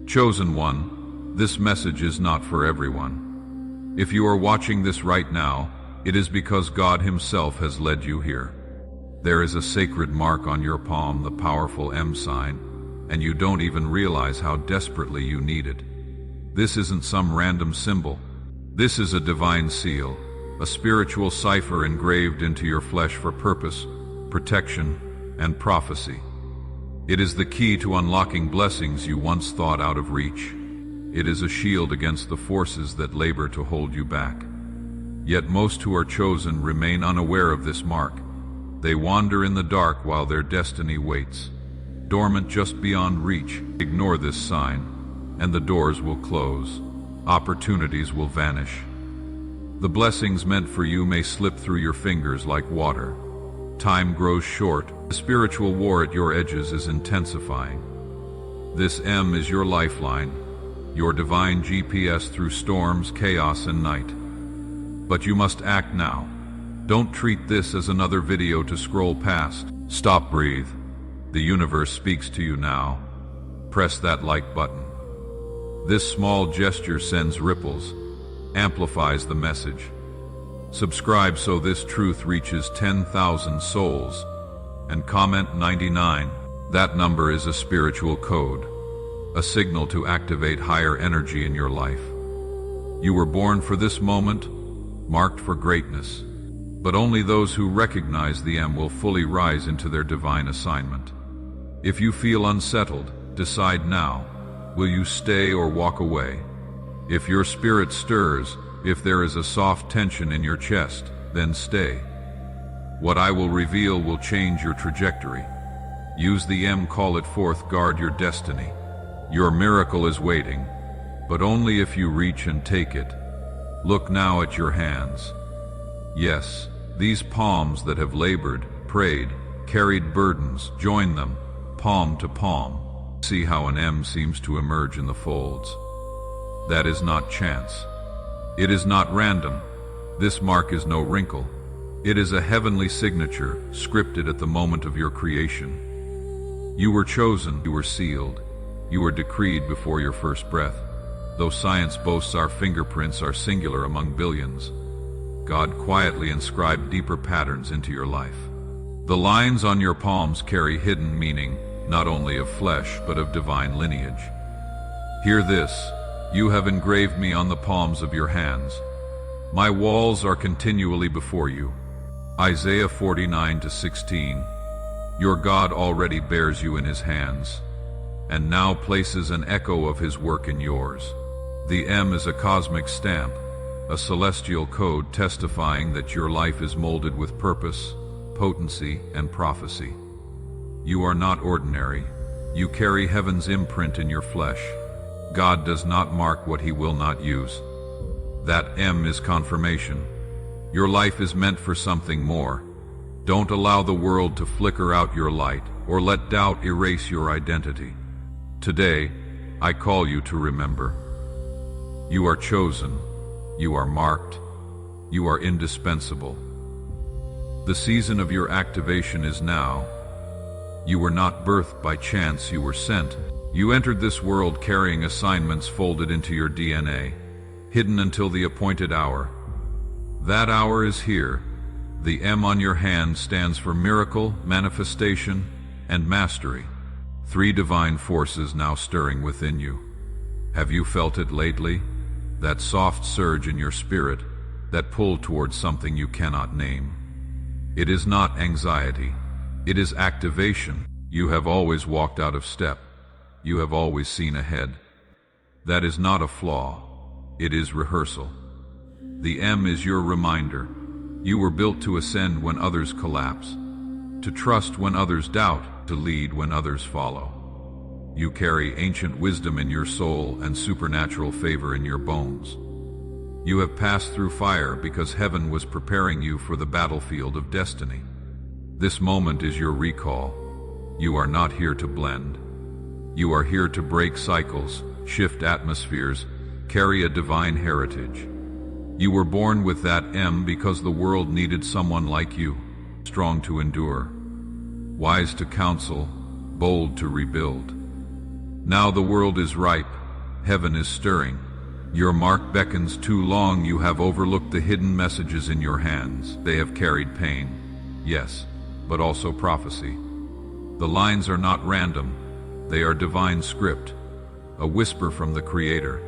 Chosen one, this message is not for everyone. If you are watching this right now, it is because God Himself has led you here. There is a sacred mark on your palm, the powerful M sign, and you don't even realize how desperately you need it. This isn't some random symbol. This is a divine seal, a spiritual cipher engraved into your flesh for purpose, protection, and prophecy. It is the key to unlocking blessings you once thought out of reach. It is a shield against the forces that labor to hold you back. Yet most who are chosen remain unaware of this mark. They wander in the dark while their destiny waits, dormant just beyond reach. Ignore this sign, and the doors will close. Opportunities will vanish. The blessings meant for you may slip through your fingers like water. Time grows short. The spiritual war at your edges is intensifying. This M is your lifeline, your divine GPS through storms, chaos, and night. But you must act now. Don't treat this as another video to scroll past. Stop, breathe. The universe speaks to you now. Press that like button. This small gesture sends ripples, amplifies the message. Subscribe so this truth reaches 10,000 souls, and comment 99. That number is a spiritual code, a signal to activate higher energy in your life. You were born for this moment, marked for greatness, but only those who recognize the M will fully rise into their divine assignment. If you feel unsettled, decide now. Will you stay or walk away? If your spirit stirs, if there is a soft tension in your chest, then stay. What I will reveal will change your trajectory. Use the M, call it forth, guard your destiny. Your miracle is waiting, but only if you reach and take it. Look now at your hands. Yes, these palms that have labored, prayed, carried burdens, join them, palm to palm. See how an M seems to emerge in the folds. That is not chance. It is not random. This mark is no wrinkle. It is a heavenly signature, scripted at the moment of your creation. You were chosen, you were sealed, you were decreed before your first breath. Though science boasts our fingerprints are singular among billions, God quietly inscribed deeper patterns into your life. The lines on your palms carry hidden meaning, not only of flesh, but of divine lineage. Hear this. You have engraved me on the palms of your hands. My walls are continually before you. Isaiah 49:16. Your God already bears you in His hands, and now places an echo of His work in yours. The M is a cosmic stamp, a celestial code testifying that your life is molded with purpose, potency, and prophecy. You are not ordinary. You carry heaven's imprint in your flesh. God does not mark what He will not use. That M is confirmation. Your life is meant for something more. Don't allow the world to flicker out your light or let doubt erase your identity. Today, I call you to remember. You are chosen. You are marked. You are indispensable. The season of your activation is now. You were not birthed by chance, you were sent. You entered this world carrying assignments folded into your DNA, hidden until the appointed hour. That hour is here. The M on your hand stands for miracle, manifestation, and mastery. 3 divine forces now stirring within you. Have you felt it lately? That soft surge in your spirit, that pull towards something you cannot name. It is not anxiety. It is activation. You have always walked out of step. You have always seen ahead. That is not a flaw. It is rehearsal. The M is your reminder. You were built to ascend when others collapse, to trust when others doubt, to lead when others follow. You carry ancient wisdom in your soul and supernatural favor in your bones. You have passed through fire because heaven was preparing you for the battlefield of destiny. This moment is your recall. You are not here to blend. You are here to break cycles, shift atmospheres, carry a divine heritage. You were born with that M because the world needed someone like you, strong to endure, wise to counsel, bold to rebuild. Now the world is ripe, heaven is stirring. Your mark beckons too long, you have overlooked the hidden messages in your hands. They have carried pain, yes, but also prophecy. The lines are not random, they are divine script, a whisper from the Creator.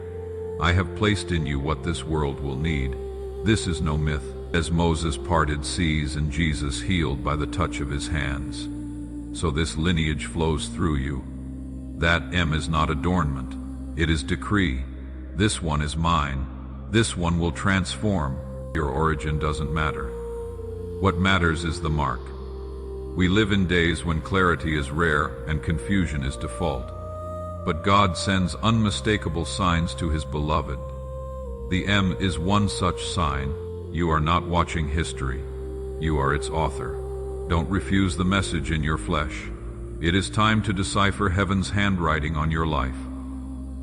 I have placed in you what this world will need. This is no myth. As Moses parted seas and Jesus healed by the touch of his hands, so this lineage flows through you. That M is not adornment, it is decree. This one is mine. This one will transform. Your origin doesn't matter. What matters is the mark. We live in days when clarity is rare and confusion is default. But God sends unmistakable signs to his beloved. The M is one such sign. You are not watching history. You are its author. Don't refuse the message in your flesh. It is time to decipher heaven's handwriting on your life.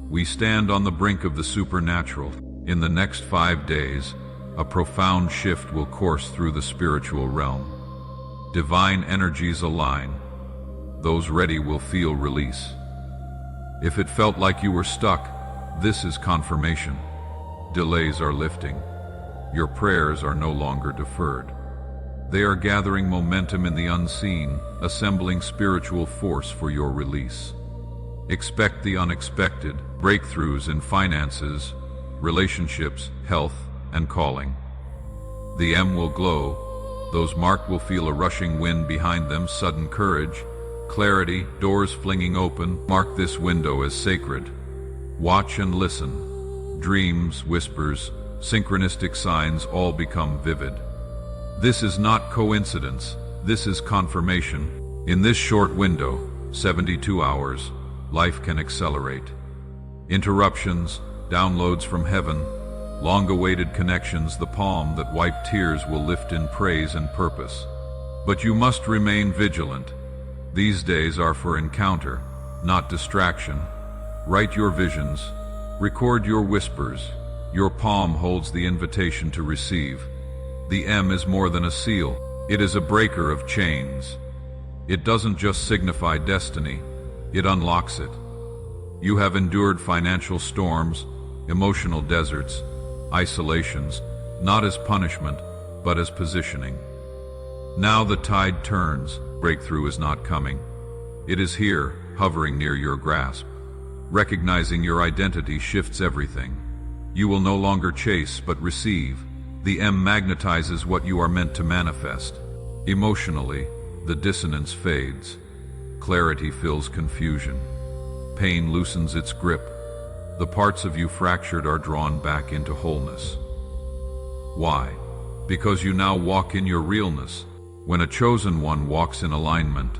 We stand on the brink of the supernatural. In the next 5 days, a profound shift will course through the spiritual realm. Divine energies align. Those ready will feel release. If it felt like you were stuck, this is confirmation. Delays are lifting. Your prayers are no longer deferred. They are gathering momentum in the unseen, assembling spiritual force for your release. Expect the unexpected, breakthroughs in finances, relationships, health, and calling. The M will glow. Those marked will feel a rushing wind behind them, sudden courage, clarity, doors flinging open. Mark this window as sacred. Watch and listen. Dreams, whispers, synchronistic signs all become vivid. This is not coincidence, this is confirmation. In this short window, 72 hours, life can accelerate. Interruptions, downloads from heaven, long-awaited connections, the palm that wiped tears will lift in praise and purpose. But you must remain vigilant. These days are for encounter, not distraction. Write your visions, record your whispers. Your palm holds the invitation to receive. The M is more than a seal. It is a breaker of chains. It doesn't just signify destiny, it unlocks it. You have endured financial storms, emotional deserts, isolations, not as punishment, but as positioning. Now the tide turns. Breakthrough is not coming. It is here, hovering near your grasp. Recognizing your identity shifts everything. You will no longer chase, but receive. The M magnetizes what you are meant to manifest. Emotionally, the dissonance fades. Clarity fills confusion. Pain loosens its grip. The parts of you fractured are drawn back into wholeness. Why? Because you now walk in your realness. When a chosen one walks in alignment,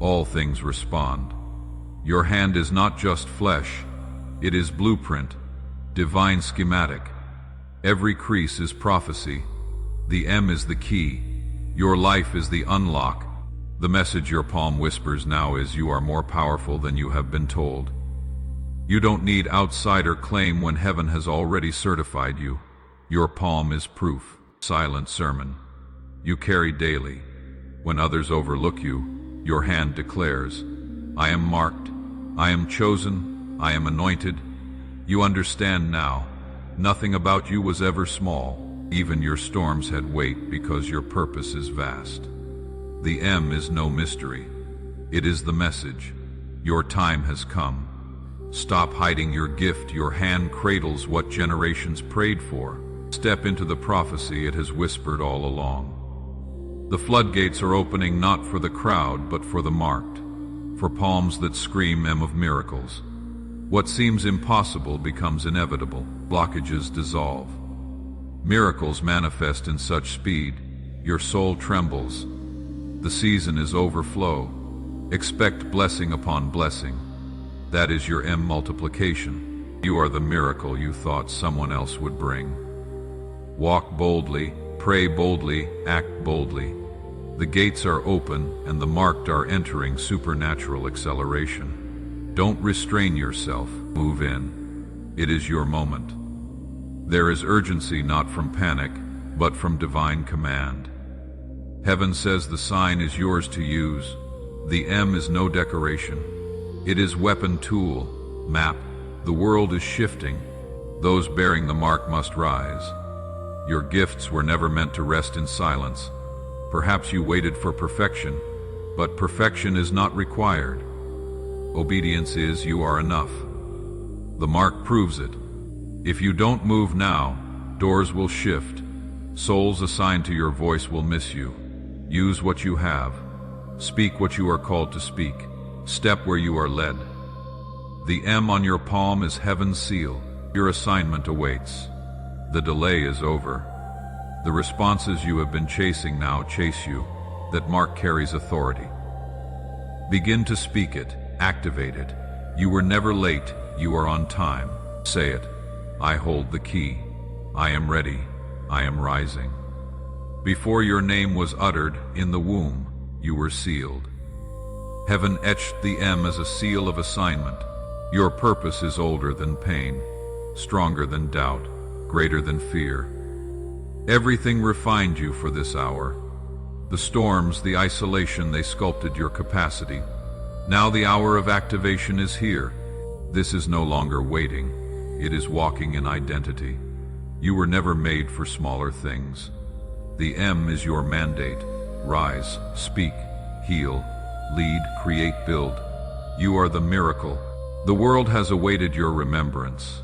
all things respond. Your hand is not just flesh, it is blueprint, divine schematic. Every crease is prophecy. The M is the key. Your life is the unlock. The message your palm whispers now is you are more powerful than you have been told. You don't need outsider claim when heaven has already certified you. Your palm is proof. Silent sermon you carry daily. When others overlook you, your hand declares, I am marked, I am chosen, I am anointed. You understand now. Nothing about you was ever small. Even your storms had weight because your purpose is vast. The M is no mystery. It is the message. Your time has come. Stop hiding your gift. Your hand cradles what generations prayed for. Step into the prophecy it has whispered all along. The floodgates are opening not for the crowd, but for the marked, for palms that scream M of miracles. What seems impossible becomes inevitable. Blockages dissolve. Miracles manifest in such speed, your soul trembles. The season is overflow. Expect blessing upon blessing. That is your M multiplication. You are the miracle you thought someone else would bring. Walk boldly, pray boldly, act boldly. The gates are open and the marked are entering supernatural acceleration. Don't restrain yourself, move in. It is your moment. There is urgency not from panic, but from divine command. Heaven says the sign is yours to use. The M is no decoration. It is weapon, tool, map. The world is shifting. Those bearing the mark must rise. Your gifts were never meant to rest in silence. Perhaps you waited for perfection, but perfection is not required. Obedience is. You are enough. The mark proves it. If you don't move now, doors will shift. Souls assigned to your voice will miss you. Use what you have. Speak what you are called to speak. Step where you are led. The M on your palm is heaven's seal. Your assignment awaits. The delay is over. The responses you have been chasing now chase you. That mark carries authority. Begin to speak it, activate it. You were never late, you are on time. Say it. I hold the key. I am ready. I am rising. Before your name was uttered, in the womb, you were sealed. Heaven etched the M as a seal of assignment. Your purpose is older than pain, stronger than doubt, greater than fear. Everything refined you for this hour. The storms, the isolation, they sculpted your capacity. Now the hour of activation is here. This is no longer waiting. It is walking in identity. You were never made for smaller things. The M is your mandate. Rise, speak, heal, lead, create, build. You are the miracle. The world has awaited your remembrance.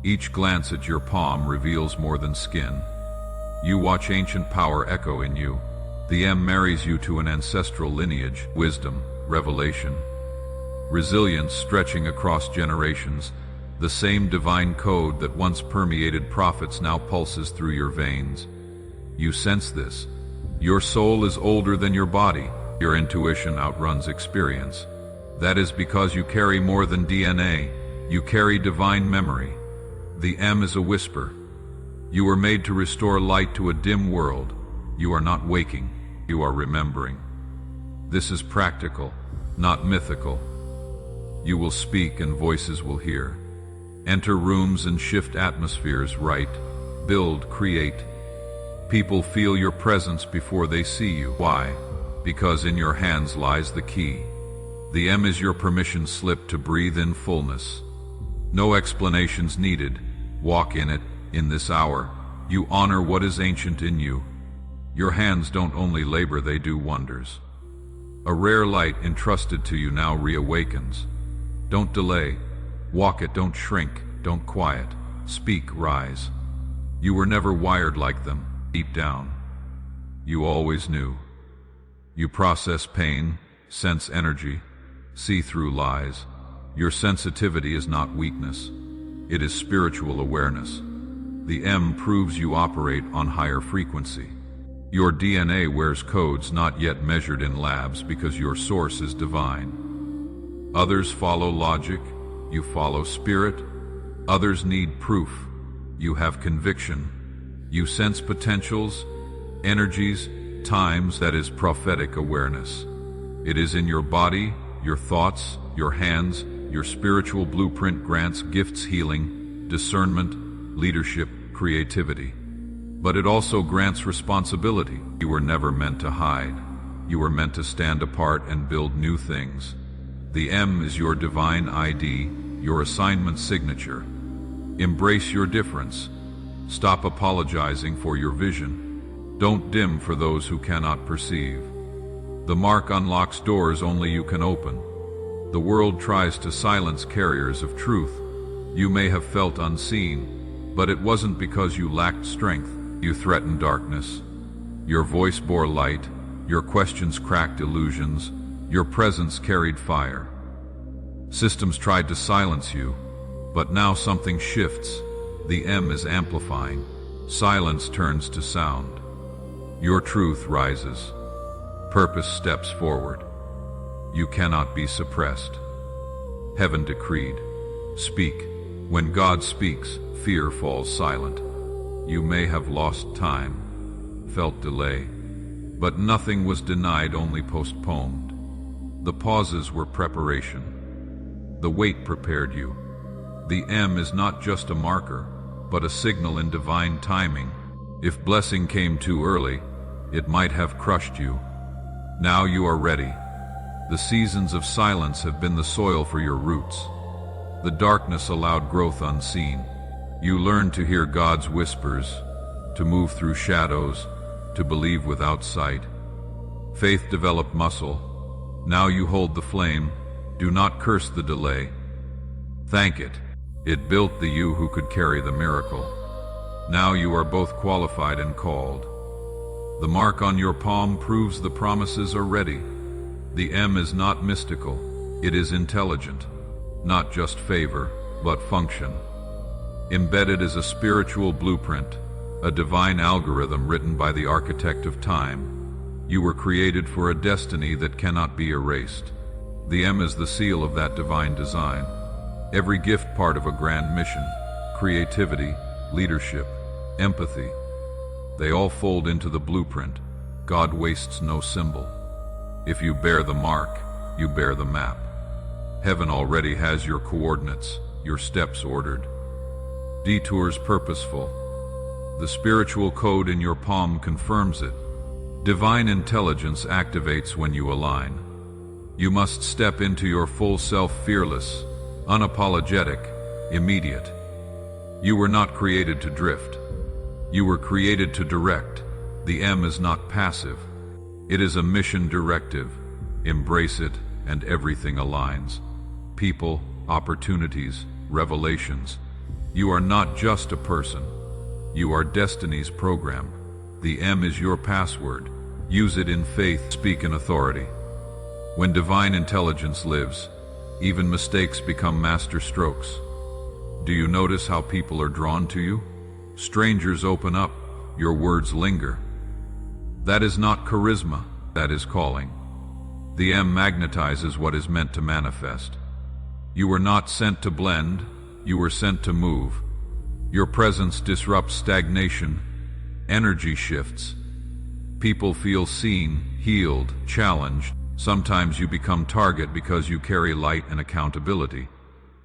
Each glance at your palm reveals more than skin. You watch ancient power echo in you. The M marries you to an ancestral lineage, wisdom, revelation, resilience stretching across generations. The same divine code that once permeated prophets now pulses through your veins. You sense this. Your soul is older than your body. Your intuition outruns experience. That is because you carry more than DNA. You carry divine memory. The M is a whisper. You were made to restore light to a dim world. You are not waking, you are remembering. This is practical, not mythical. You will speak and voices will hear. Enter rooms and shift atmospheres. Write, build, create. People feel your presence before they see you. Why? Because in your hands lies the key. The M is your permission slip to breathe in fullness. No explanations needed. Walk in it, in this hour. You honor what is ancient in you. Your hands don't only labor, they do wonders. A rare light entrusted to you now reawakens. Don't delay. Walk it, don't shrink, don't quiet. Speak, rise. You were never wired like them, deep down. You always knew. You process pain, sense energy, see through lies. Your sensitivity is not weakness. It is spiritual awareness. The M proves you operate on higher frequency. Your DNA wears codes not yet measured in labs because your source is divine. Others follow logic, you follow spirit. Others need proof, you have conviction. You sense potentials, energies, times. That is prophetic awareness. It is in your body, your thoughts, your hands. Your spiritual blueprint grants gifts, healing, discernment, leadership, creativity. But it also grants responsibility. You were never meant to hide. You were meant to stand apart and build new things. The M is your divine ID, your assignment signature. Embrace your difference. Stop apologizing for your vision. Don't dim for those who cannot perceive. The mark unlocks doors only you can open. The world tries to silence carriers of truth. You may have felt unseen, but it wasn't because you lacked strength. You threatened darkness. Your voice bore light. Your questions cracked illusions. Your presence carried fire. Systems tried to silence you, but now something shifts. The M is amplifying. Silence turns to sound. Your truth rises. Purpose steps forward. You cannot be suppressed. Heaven decreed. Speak. When God speaks, fear falls silent. You may have lost time, felt delay, but nothing was denied, only postponed. The pauses were preparation. The wait prepared you. The M is not just a marker, but a signal in divine timing. If blessing came too early, it might have crushed you. Now you are ready. The seasons of silence have been the soil for your roots. The darkness allowed growth unseen. You learned to hear God's whispers, to move through shadows, to believe without sight. Faith developed muscle. Now you hold the flame. Do not curse the delay. Thank it. It built the you who could carry the miracle. Now you are both qualified and called. The mark on your palm proves the promises are ready. The M is not mystical. It is intelligent. Not just favor, but function. Embedded is a spiritual blueprint, a divine algorithm written by the architect of time. You were created for a destiny that cannot be erased. The M is the seal of that divine design. Every gift part of a grand mission, creativity, leadership, empathy. They all fold into the blueprint. God wastes no symbol. If you bear the mark, you bear the map. Heaven already has your coordinates, your steps ordered. Detours purposeful. The spiritual code in your palm confirms it. Divine intelligence activates when you align. You must step into your full self fearless, unapologetic, immediate. You were not created to drift. You were created to direct. The M is not passive. It is a mission directive. Embrace it and everything aligns. People, opportunities, revelations. You are not just a person. You are destiny's program. The M is your password. Use it in faith, speak in authority. When divine intelligence lives, even mistakes become master strokes. Do you notice how people are drawn to you? Strangers open up, your words linger. That is not charisma, that is calling. The M magnetizes what is meant to manifest. You were not sent to blend, you were sent to move. Your presence disrupts stagnation, energy shifts. People feel seen, healed, challenged. Sometimes you become target because you carry light and accountability.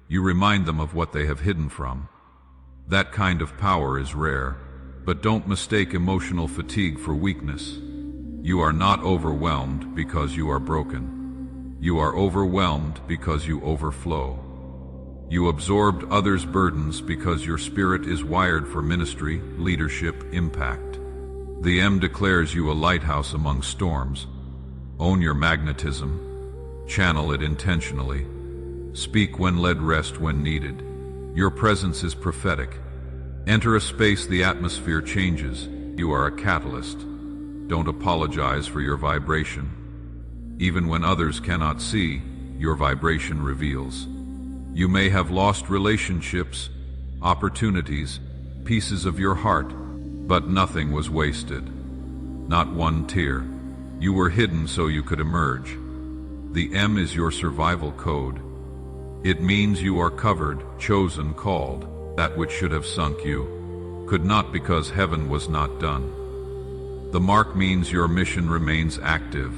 You remind them of what they have hidden from. That kind of power is rare, but don't mistake emotional fatigue for weakness. You are not overwhelmed because you are broken. You are overwhelmed because you overflow. You absorbed others' burdens because your spirit is wired for ministry, leadership, impact. The M declares you a lighthouse among storms. Own your magnetism. Channel it intentionally. Speak when led, rest when needed. Your presence is prophetic. Enter a space the atmosphere changes. You are a catalyst. Don't apologize for your vibration. Even when others cannot see, your vibration reveals. You may have lost relationships, opportunities, pieces of your heart, but nothing was wasted. Not one tear. You were hidden so you could emerge. The M is your survival code. It means you are covered, chosen, called. That which should have sunk you could not, because heaven was not done. The mark means your mission remains active.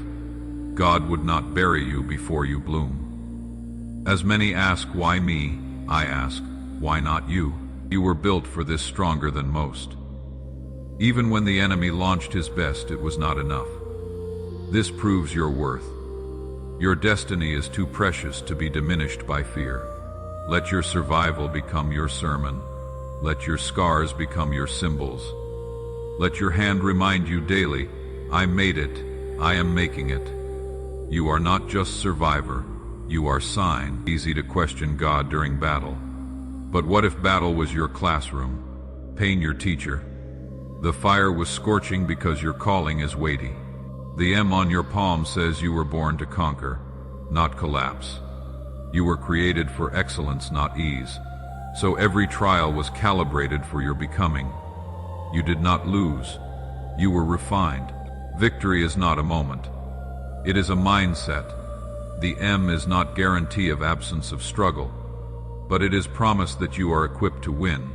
God would not bury you before you bloom. As many ask, why me? I ask, why not you? You were built for this, stronger than most. Even when the enemy launched his best, it was not enough. This proves your worth. Your destiny is too precious to be diminished by fear. Let your survival become your sermon. Let your scars become your symbols. Let your hand remind you daily, I made it, I am making it. You are not just survivor, you are sign. Easy to question God during battle. But what if battle was your classroom, pain your teacher? The fire was scorching because your calling is weighty. The M on your palm says you were born to conquer, not collapse. You were created for excellence, not ease. So every trial was calibrated for your becoming. You did not lose. You were refined. Victory is not a moment. It is a mindset. The M is not guarantee of absence of struggle, but it is promise that you are equipped to win.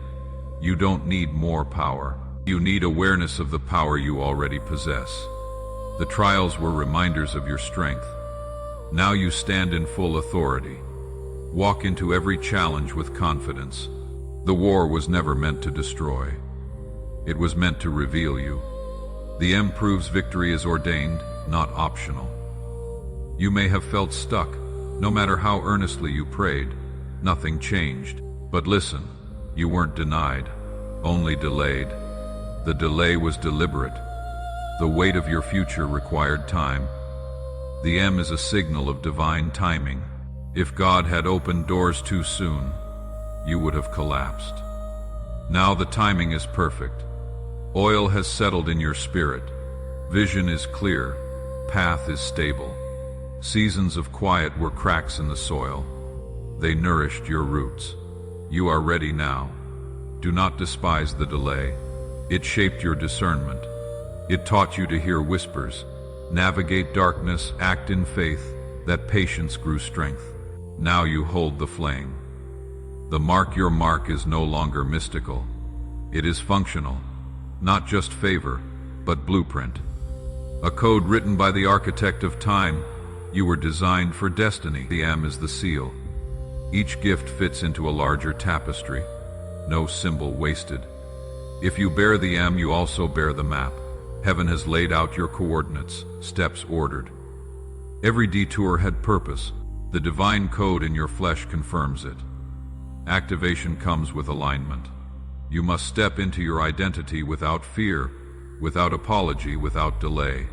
You don't need more power. You need awareness of the power you already possess. The trials were reminders of your strength. Now you stand in full authority. Walk into every challenge with confidence. The war was never meant to destroy. It was meant to reveal you. The M proves victory is ordained, not optional. You may have felt stuck. No matter how earnestly you prayed, nothing changed. But listen, you weren't denied, only delayed. The delay was deliberate. The weight of your future required time. The M is a signal of divine timing. If God had opened doors too soon, you would have collapsed. Now the timing is perfect. Oil has settled in your spirit. Vision is clear. Path is stable. Seasons of quiet were cracks in the soil. They nourished your roots. You are ready now. Do not despise the delay. It shaped your discernment. It taught you to hear whispers, navigate darkness, act in faith. That patience grew strength. Now you hold the flame. Your mark is no longer mystical. It is functional. Not just favor, but blueprint. A code written by the architect of time. You were designed for destiny. The M is the seal. Each gift fits into a larger tapestry. No symbol wasted. If you bear the M, you also bear the map. Heaven has laid out your coordinates, steps ordered. Every detour had purpose. The divine code in your flesh confirms it. Activation comes with alignment. You must step into your identity without fear, without apology, without delay.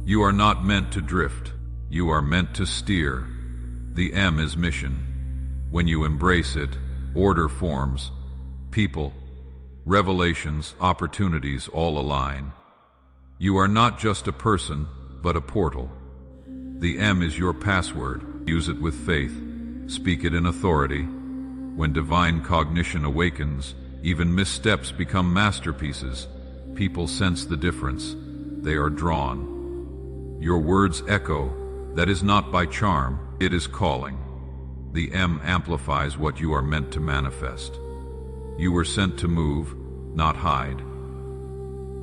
You are not meant to drift. You are meant to steer. The M is mission. When you embrace it, order forms. People, revelations, opportunities all align. You are not just a person, but a portal. The M is your password. Use it with faith. Speak it in authority. When divine cognition awakens, even missteps become masterpieces. People sense the difference. They are drawn. Your words echo. That is not by charm, it is calling. The M amplifies what you are meant to manifest. You were sent to move, not hide.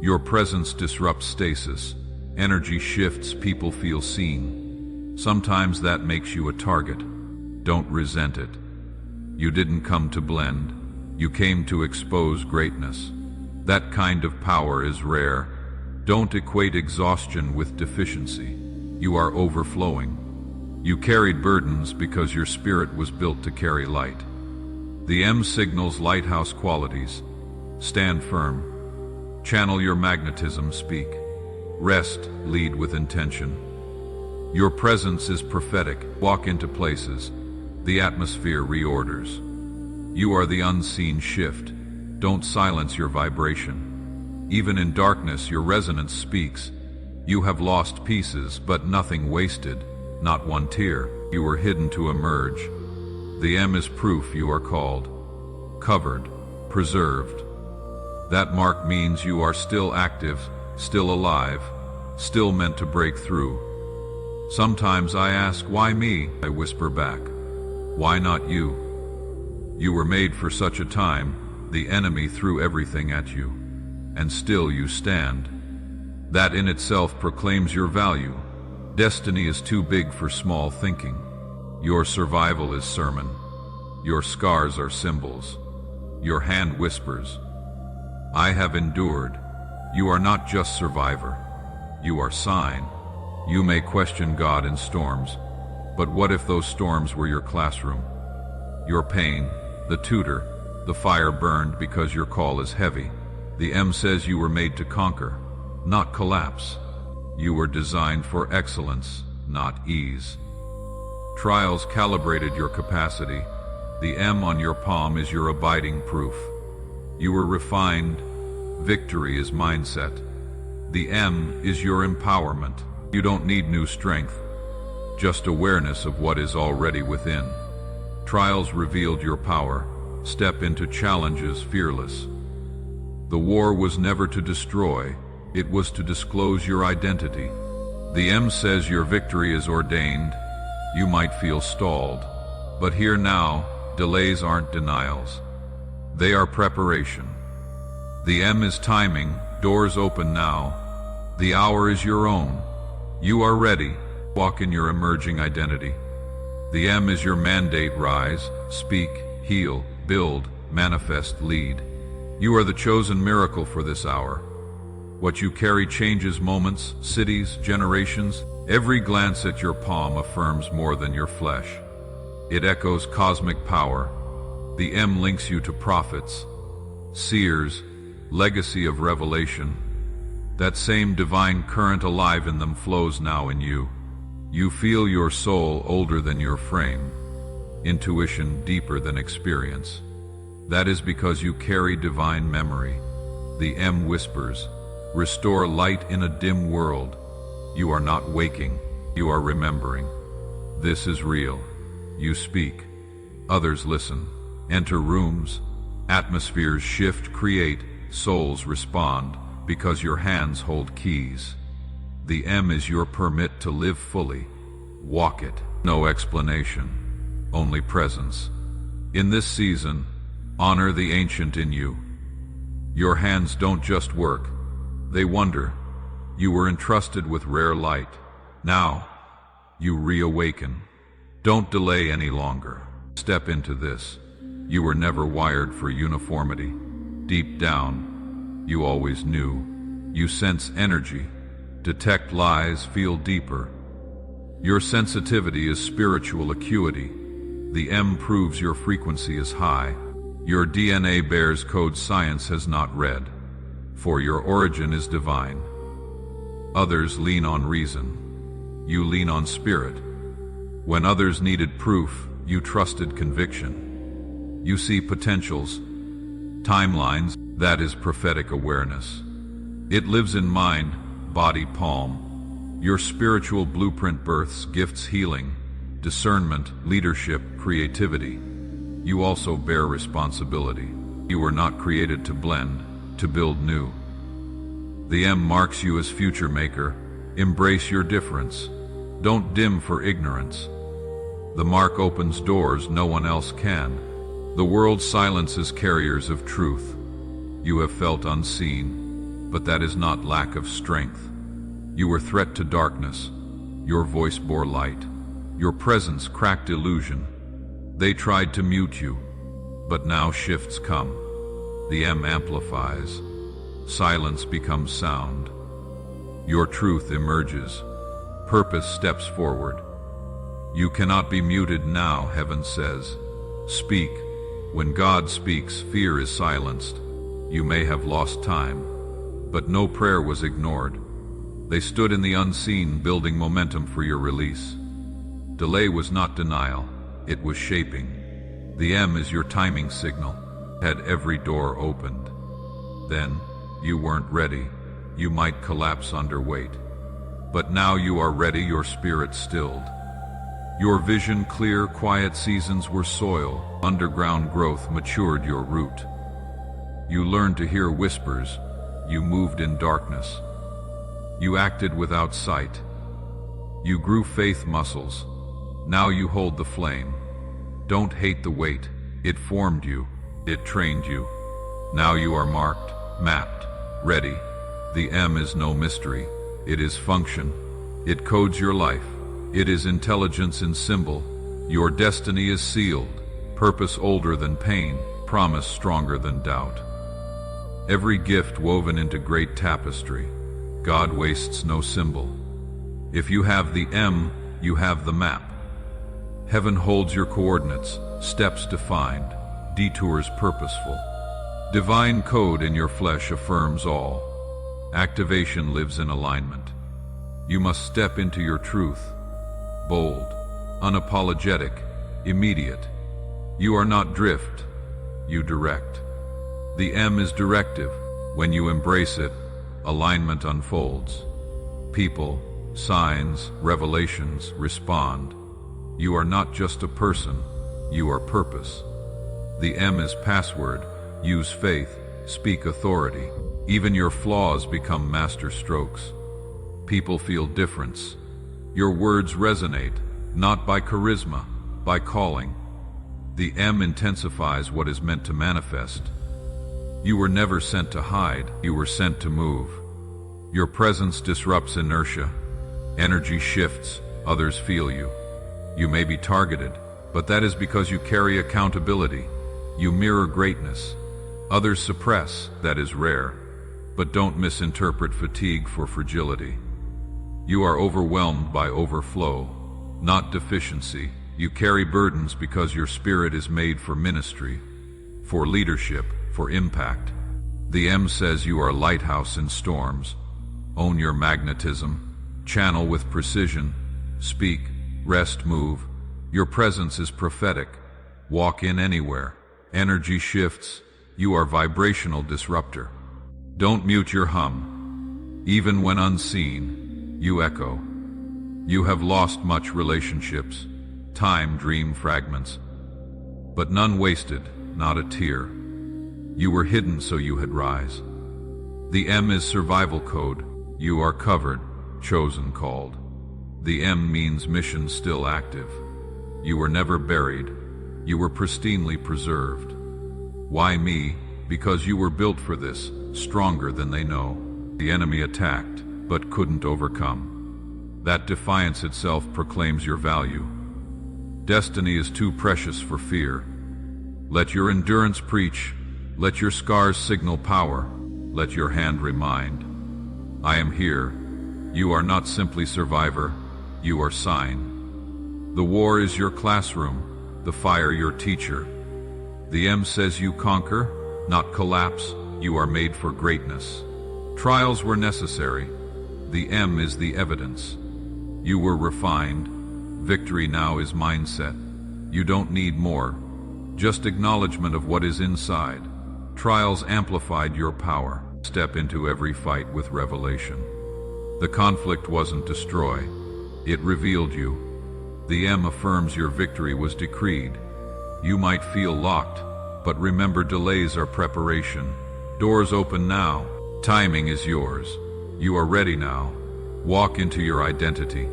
Your presence disrupts stasis. Energy shifts, people feel seen. Sometimes that makes you a target. Don't resent it. You didn't come to blend. You came to expose greatness. That kind of power is rare. Don't equate exhaustion with deficiency. You are overflowing. You carried burdens because your spirit was built to carry light. The M signals lighthouse qualities. Stand firm. Channel your magnetism, speak. Rest, lead with intention. Your presence is prophetic. Walk into places. The atmosphere reorders. You are the unseen shift. Don't silence your vibration. Even in darkness, your resonance speaks. You have lost pieces, but nothing wasted, not one tear. You were hidden to emerge. The M is proof you are called, covered, preserved. That mark means you are still active, still alive, still meant to break through. Sometimes I ask, why me? I whisper back, why not you? You were made for such a time. The enemy threw everything at you, and still you stand. That in itself proclaims your value. Destiny is too big for small thinking. Your survival is sermon. Your scars are symbols. Your hand whispers, I have endured. You are not just survivor. You are sign. You may question God in storms, but what if those storms were your classroom? Your pain, the tutor, the fire burned because your call is heavy. The M says you were made to conquer, not collapse. You were designed for excellence, not ease. Trials calibrated your capacity. The M on your palm is your abiding proof. You were refined. Victory is mindset. The M is your empowerment. You don't need new strength, just awareness of what is already within. Trials revealed your power. Step into challenges fearless. The war was never to destroy, it was to disclose your identity. The M says your victory is ordained. You might feel stalled, but here now, delays aren't denials. They are preparation. The M is timing, doors open now. The hour is your own. You are ready. Walk in your emerging identity. The M is your mandate. Rise, speak, heal, build, manifest, lead. You are the chosen miracle for this hour. What you carry changes moments, cities, generations. Every glance at your palm affirms more than your flesh. It echoes cosmic power. The M links you to prophets, seers, legacy of revelation. That same divine current alive in them flows now in you. You feel your soul older than your frame, intuition deeper than experience. That is because you carry divine memory. The M whispers, restore light in a dim world. You are not waking, you are remembering. This is real. You speak, others listen. Enter rooms, atmospheres shift, create, souls respond, because your hands hold keys. The M is your permit to live fully. Walk it. No explanation, only presence. In this season, honor the ancient in you. Your hands don't just work, they wonder. You were entrusted with rare light. Now, you reawaken. Don't delay any longer. Step into this. You were never wired for uniformity. Deep down, you always knew. You sense energy, detect lies, feel deeper. Your sensitivity is spiritual acuity. The M proves your frequency is high. Your DNA bears codes science has not read, for your origin is divine. Others lean on reason. You lean on spirit. When others needed proof, you trusted conviction. You see potentials, timelines. That is prophetic awareness. It lives in mind, body, palm. Your spiritual blueprint births gifts, healing, discernment, leadership, creativity. You also bear responsibility. You were not created to blend, to build new. The M marks you as future maker. Embrace your difference. Don't dim for ignorance. The mark opens doors no one else can. The world silences carriers of truth. You have felt unseen, but that is not lack of strength. You were threat to darkness. Your voice bore light. Your presence cracked illusion. They tried to mute you, but now shifts come. The M amplifies. Silence becomes sound. Your truth emerges. Purpose steps forward. You cannot be muted now, heaven says. Speak. When God speaks, fear is silenced. You may have lost time, but no prayer was ignored. They stood in the unseen, building momentum for your release. Delay was not denial, it was shaping. The M is your timing signal. Had every door opened. Then, you weren't ready. You might collapse under weight. But now you are ready, your spirit stilled. Your vision clear, quiet seasons were soil. Underground growth matured your root. You learned to hear whispers. You moved in darkness. You acted without sight. You grew faith muscles. Now you hold the flame. Don't hate the weight. It formed you. It trained you. Now you are marked, mapped, ready. The M is no mystery. It is function. It codes your life. It is intelligence in symbol. Your destiny is sealed. Purpose older than pain. Promise stronger than doubt. Every gift woven into great tapestry. God wastes no symbol. If you have the M, you have the map. Heaven holds your coordinates, steps defined, detours purposeful. Divine code in your flesh affirms all. Activation lives in alignment. You must step into your truth. Bold, unapologetic, immediate. You are not drift, you direct. The M is directive. When you embrace it, alignment unfolds. People, signs, revelations respond. You are not just a person, you are purpose. The M is password. Use faith, speak authority. Even your flaws become master strokes. People feel difference. Your words resonate, not by charisma, by calling. The M intensifies what is meant to manifest. You were never sent to hide, you were sent to move. Your presence disrupts inertia. Energy shifts, others feel you. You may be targeted, but that is because you carry accountability. You mirror greatness. Others suppress, that is rare. But don't misinterpret fatigue for fragility. You are overwhelmed by overflow, not deficiency. You carry burdens because your spirit is made for ministry, for leadership, for impact. The M says you are a lighthouse in storms. Own your magnetism, channel with precision, speak, rest, move. Your presence is prophetic. Walk in anywhere. Energy shifts. You are vibrational disruptor. Don't mute your hum. Even when unseen, you echo. You have lost much relationships, time, dream fragments, but none wasted, not a tear. You were hidden so you had rise. The M is survival code. You are covered, chosen, called. The M means mission still active. You were never buried. You were pristinely preserved. Why me? Because you were built for this, stronger than they know. The enemy attacked, but couldn't overcome. That defiance itself proclaims your value. Destiny is too precious for fear. Let your endurance preach. Let your scars signal power. Let your hand remind. I am here. You are not simply survivor. You are sign. The war is your classroom, the fire your teacher. The M says you conquer, not collapse. You are made for greatness. Trials were necessary. The M is the evidence. You were refined. Victory now is mindset. You don't need more. Just acknowledgement of what is inside. Trials amplified your power. Step into every fight with revelation. The conflict wasn't destroy. It revealed you. The M affirms your victory was decreed. You might feel locked, but remember delays are preparation. Doors open now. Timing is yours. You are ready now. Walk into your identity.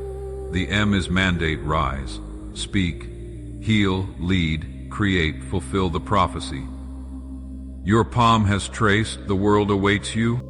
The M is mandate. Rise, speak, heal, lead, create, fulfill the prophecy. Your palm has traced, the world awaits you.